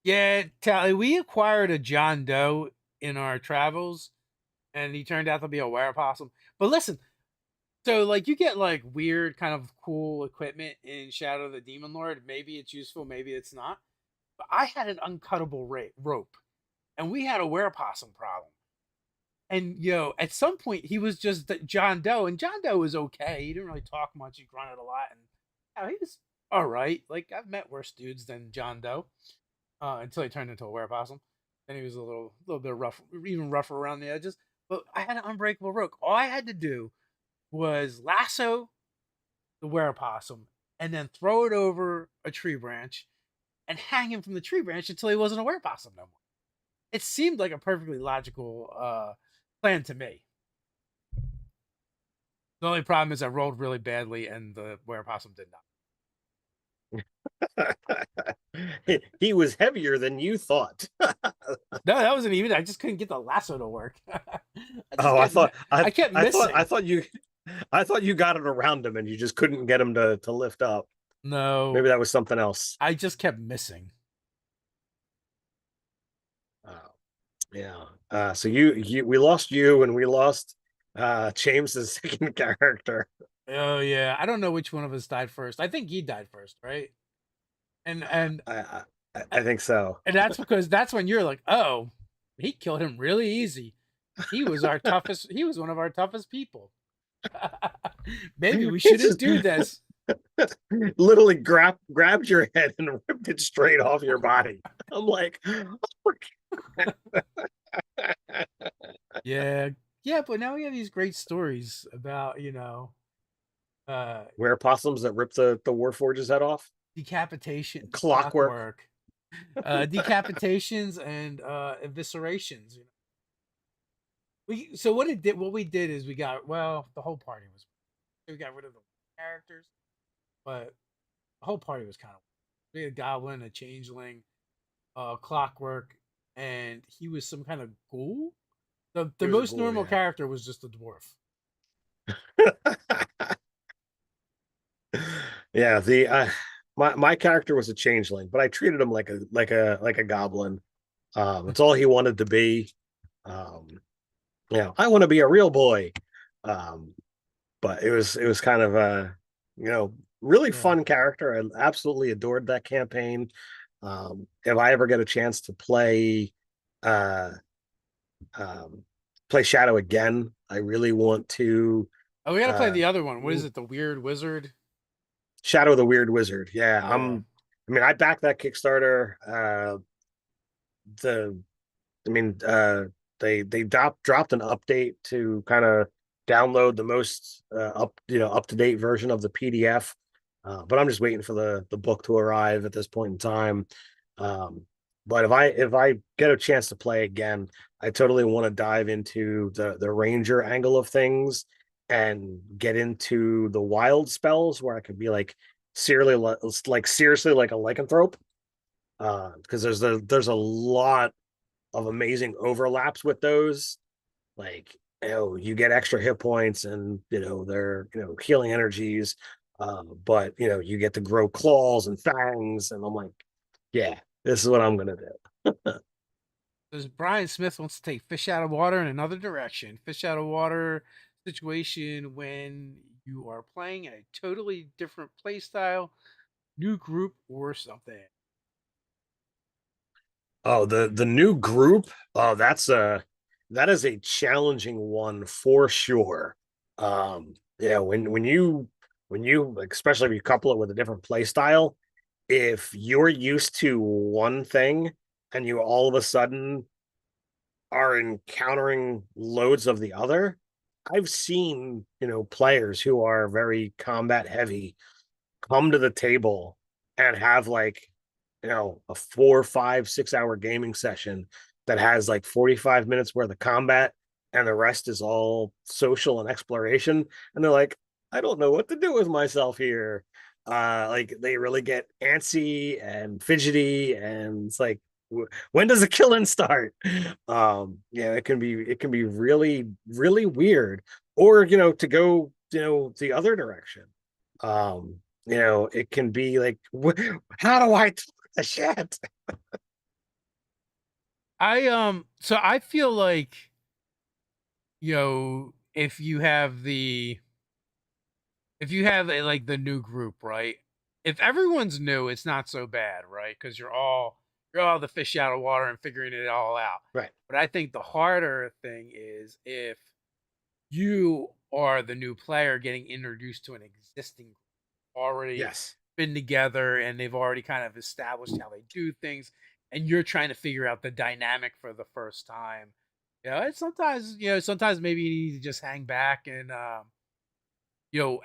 Yeah, Tally, we acquired a John Doe in our travels, and he turned out to be a werepossum. But listen, so like you get like weird kind of cool equipment in Shadow of the Demon Lord. Maybe it's useful, maybe it's not. But I had an uncuttable rope, and we had a werepossum problem. And at some point he was just John Doe, and John Doe was okay. He didn't really talk much. He grunted a lot, and he was all right. Like I've met worse dudes than John Doe, until he turned into a werepossum. Then he was a little bit rough, even rougher around the edges. But I had an unbreakable rope. All I had to do was lasso the werepossum and then throw it over a tree branch and hang him from the tree branch until he wasn't a werepossum no more. It seemed like a perfectly logical plan to me. The only problem is I rolled really badly and the werepossum did not. he was heavier than you thought. No, that wasn't even. I just couldn't get the lasso to work. I just Oh, I kept. thought I I kept I thought I missing. thought you I thought you got it around him and you just couldn't get him to lift up. Maybe No, that was something else. I just kept missing. Oh, yeah. So you we lost you and we lost James's second character. Oh yeah, I don't know which one of us died first. I think he died first, right? And and I I, I think so. and that's because that's when you're like, oh, he killed him really easy. He was our toughest. He was one of our toughest people. Maybe we He shouldn't just do this. literally grabbed your head and ripped it straight off your body. I'm like, Yeah, yeah, but now we have these great stories about uh where possums that rip the Warforge's head off. decapitation, Clockwork. clockwork, decapitations, and eviscerations. What we did is we got the whole party was we got rid of the characters, but the whole party was kind of we had a goblin, a changeling, clockwork, and he was some kind of ghoul. The He was a most ghoul, normal yeah. character was just a dwarf. Yeah, the my character was a changeling, but I treated him like a goblin. It's all he wanted to be. Um, I want to be a real boy. Um, but it was kind of a really Yeah. fun character. I absolutely adored that campaign. If I ever get a chance to uh um play Shadow again, I really want to Oh, we gotta play uh the other one. What is it? The Weird Wizard. Shadow the Weird Wizard. Yeah, Yeah. I mean, I backed that Kickstarter. The I mean, they dropped an update to kind of download the most up to date version of the PDF. But I'm just waiting for the book to arrive at this point in time. Um, but if I get a chance to play again, I totally want to dive into the ranger angle of things and get into the wild spells where I could be like seriously like a lycanthrope. Because there's a lot of amazing overlaps with those. Like, you get extra hit points and they're healing energies. But you get to grow claws and fangs, and I'm like, yeah, this is what I'm gonna do. Because Brian Smith wants to take fish out of water in another direction. Fish out of water situation when you are playing a totally different play style, new group, or something. Oh, the new group. Oh, that is a challenging one for sure. Yeah, when you like, especially if you couple it with a different play style, if you're used to one thing and you all of a sudden are encountering loads of the other, I've seen, players who are very combat heavy come to the table and have like, a 4, 5, 6 hour gaming session that has like 45 minutes worth of combat and the rest is all social and exploration. And they're like, I don't know what to do with myself here. Like they really get antsy and fidgety, and it's like, when does the killing start? Yeah, it can be really, really weird. Or, to go, the other direction. It can be like, how do I talk the shit? So I feel like, if you have like the new group, right? If everyone's new, it's not so bad, right? Because you're all the fish out of water and figuring it all out. Right. But I think the harder thing is if you are the new player getting introduced to an existing group already Yes. been together and they've already kind of established how they do things, and you're trying to figure out the dynamic for the first time. It's sometimes maybe you need to just hang back and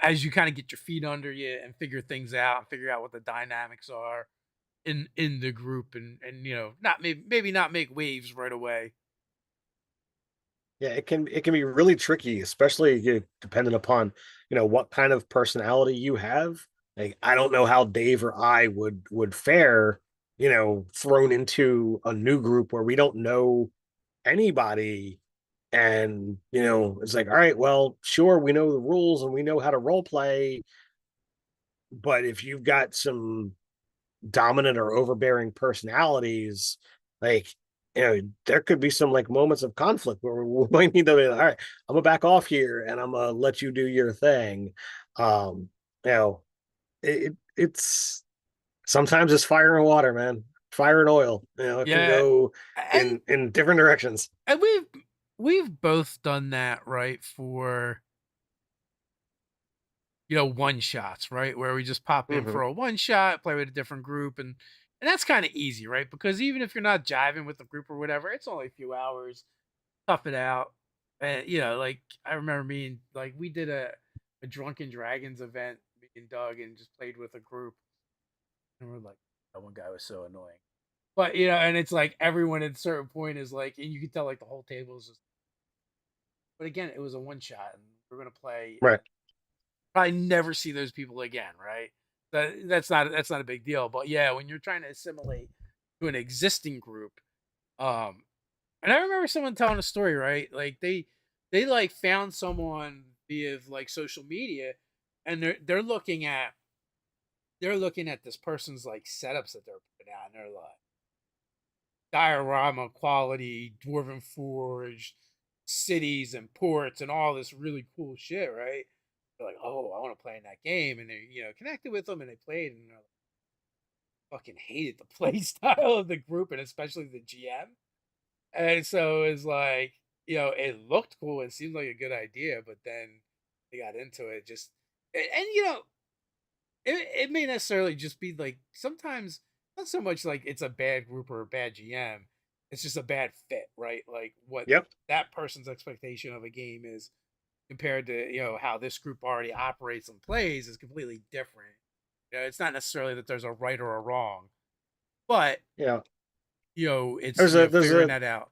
as you kind of get your feet under you and figure things out and figure out what the dynamics are in the group, and not maybe not make waves right away. Yeah, it can be really tricky, especially depending upon, what kind of personality you have. Like, I don't know how Dave or I would fare, thrown into a new group where we don't know anybody. And, it's like, all right, well, sure, we know the rules and we know how to role play, but if you've got some dominant or overbearing personalities, like, there could be some like moments of conflict where we might need to be like, all right, I'm gonna back off here and I'm gonna let you do your thing. Um, you know, it's sometimes it's fire and water, man. Fire and oil. It can Yeah, go and in different directions. and we've both done that, right? For one shots, right? Where we just pop in Hmm. for a one shot, play with a different group, and that's kind of easy, right? Because even if you're not jiving with the group or whatever, it's only a few hours, tough it out. And like I remember like we did a Drunken Dragons event, me and Doug, and just played with a group, and we're like, that one guy was so annoying. But and it's like everyone at a certain point is like, and you can tell like the whole table is just. But again, it was a one shot, and we're gonna play Right. probably never see those people again, right? That's not a big deal. But yeah, when you're trying to assimilate to an existing group, um, and I remember someone telling a story, right? Like they like found someone via like social media, and they're looking at this person's like setups that they're putting out, and they're like diorama quality, dwarven forge, cities and ports, and all this really cool shit, right? They're like, oh, I want to play in that game, and they connected with them, and they played, and they're like, fucking hated the play style of the group, and especially the GM. And so it's like, it looked cool and seemed like a good idea, but then they got into it just, and it may necessarily just be like sometimes not so much like it's a bad group or a bad GM. It's just a bad fit, right? Like what Yep. that person's expectation of a game is compared to how this group already operates and plays is completely different. It's not necessarily that there's a right or a wrong, but Yeah. it's There's a there's figuring a that out.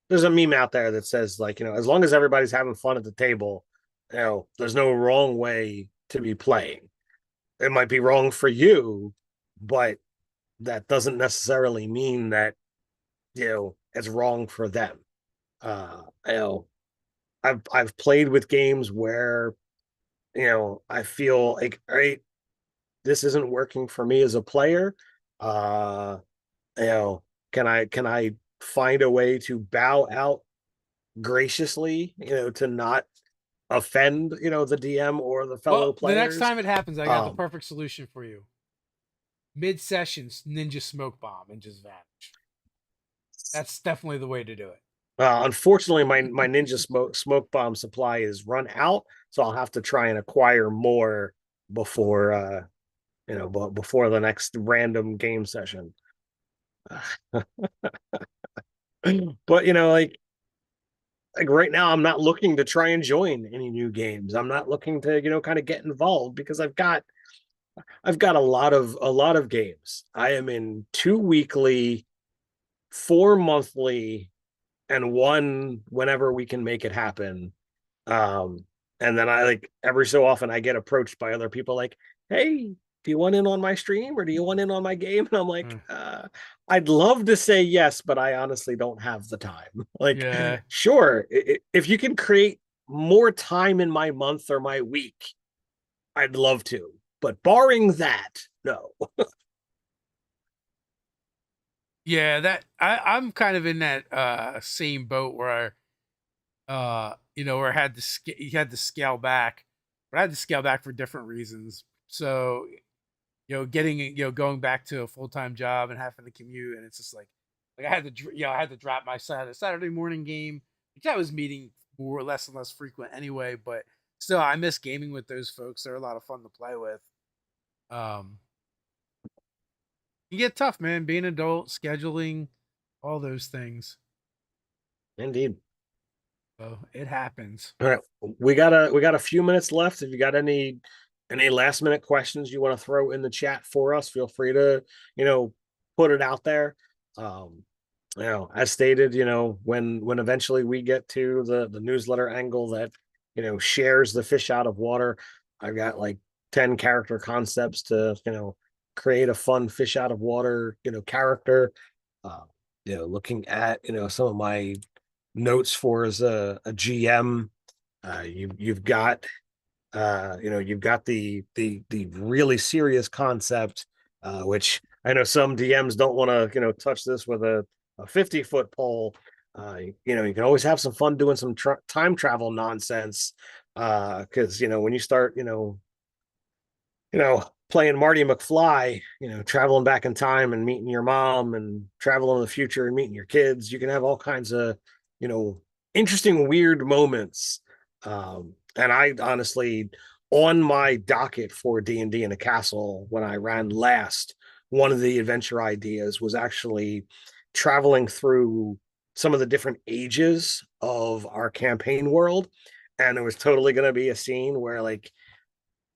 there's a meme out there that says, like, as long as everybody's having fun at the table, there's no wrong way to be playing. It might be wrong for you, but that doesn't necessarily mean that, it's wrong for them. Uh, you know, I've played with games where, I feel like, all right, this isn't working for me as a player. Uh, you know, can I find a way to bow out graciously, to not offend, the DM or the fellow Well, the next players. time it happens, I got the Um, perfect solution for you. Mid sessions, ninja smoke bomb and just vanish. That's definitely the way to do it. unfortunately, my ninja smoke bomb supply is run out, so I'll have to try and acquire more before before the next random game session. But like right now, I'm not looking to try and join any new games. I'm not looking to kind of get involved because I've got a lot of games. I am in 2 weekly, 4 monthly, and one whenever we can make it happen. Um, and then I like every so often I get approached by other people like, hey, do you want in on my stream or do you want in on my game? And I'm like, Mm. I'd love to say yes, but I honestly don't have the time. Like, Yeah. sure, if you can create more time in my month or my week, I'd love to. But barring that, no. Yeah, that I'm kind of in that same boat where where I had to you had to scale back, but I had to scale back for different reasons. So, getting going back to a full-time job and having to commute, and it's just like I had to I had to drop my Saturday morning game, which I was meeting more or less and less frequent anyway, but still I miss gaming with those folks. They're a lot of fun to play with. Um you get tough, man, being an adult, scheduling, all those things. Indeed. So it happens. All right, we got a few minutes left. If you got any last minute questions you want to throw in the chat for us, feel free to put it out there. Um, as stated, when eventually we get to the newsletter angle that shares the fish out of water, I've got like 10 character concepts to create a fun fish out of water character. Uh, looking at some of my notes for as a GM. You've got the really serious concept, which I know some DMs don't want to touch this with a 50-foot pole. You can always have some fun doing some time travel nonsense, because when you start playing Marty McFly, traveling back in time and meeting your mom and traveling in the future and meeting your kids, you can have all kinds of, interesting, weird moments. And I honestly, on my docket for D&D in a castle, when I ran last, one of the adventure ideas was actually traveling through some of the different ages of our campaign world. And it was totally going to be a scene where like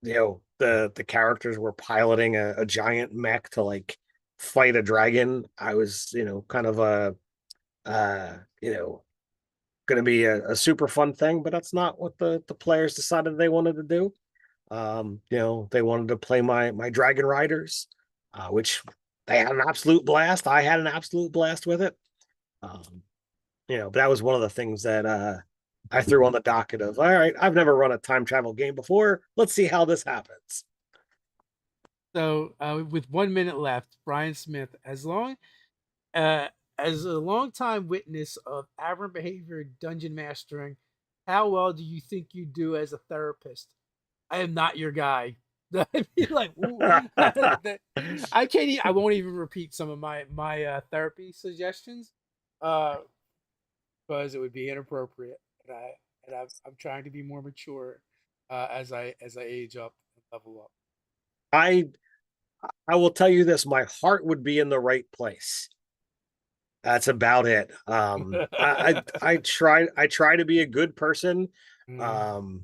the characters were piloting a giant mech to like fight a dragon. I was kind of a uh you know going to be a super fun thing, but that's not what the players decided they wanted to do. They wanted to play my dragon riders, which they had an absolute blast. I had an absolute blast with it. um but that was one of the things that I threw on the docket of, all right, I've never run a time travel game before, let's see how this happens. So, with 1 minute left, Brian Smith, uh, as a longtime witness of aberrant behavior dungeon mastering, how well do you think you do as a therapist? I am not your guy. I'd be like, ooh, I can't. I won't even repeat some of my therapy suggestions, uh, because it would be inappropriate. I'm trying to be more mature, as I age up and level up. I I will tell you this: my heart would be in the right place. That's about it. I try to be a good person, Mm. um,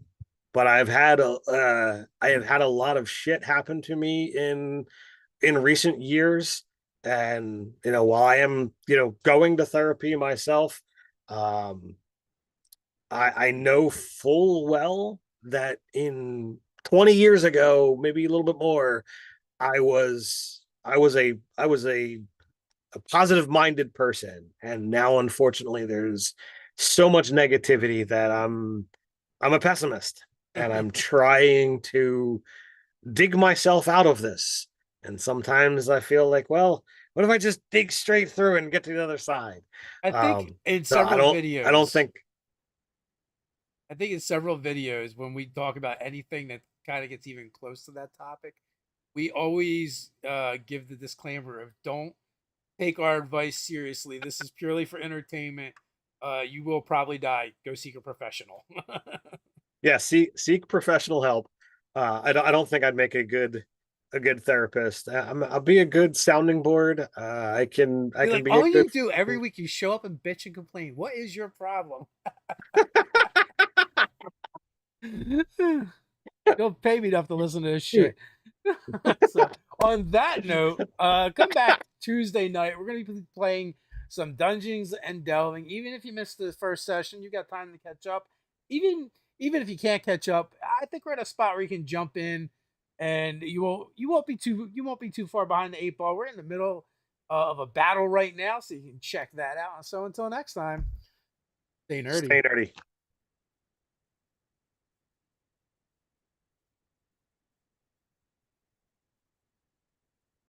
but I have had a lot of shit happen to me in recent years, and while I am going to therapy myself, um, I know full well that in 20 years ago, maybe a little bit more, I was a positive minded person, and now unfortunately there's so much negativity that I'm a pessimist. and I'm trying to dig myself out of this. And sometimes I feel like, well, what if I just dig straight through and get to the other side? I think in So several I don't videos, think. I think in several videos when we talk about anything that kind of gets even close to that topic, we always give the disclaimer of don't take our advice seriously. This is purely for entertainment. You will probably die. Go seek a professional. Yeah, seek professional help. I don't think I'd make a good therapist. I'll be a good sounding board. I You're can like, be a all good. you do every week, you show up and bitch and complain. What is your problem? Don't pay me enough to listen to this shit. So, on that note, come back Tuesday night. We're going to be playing some Dungeons and Delving. Even if you missed the first session, you got time to catch up. Even if you can't catch up, I think we're at a spot where you can jump in, and you won't be too far behind the eight ball. We're in the middle of a battle right now, so you can check that out. So until next time, stay nerdy. Stay nerdy.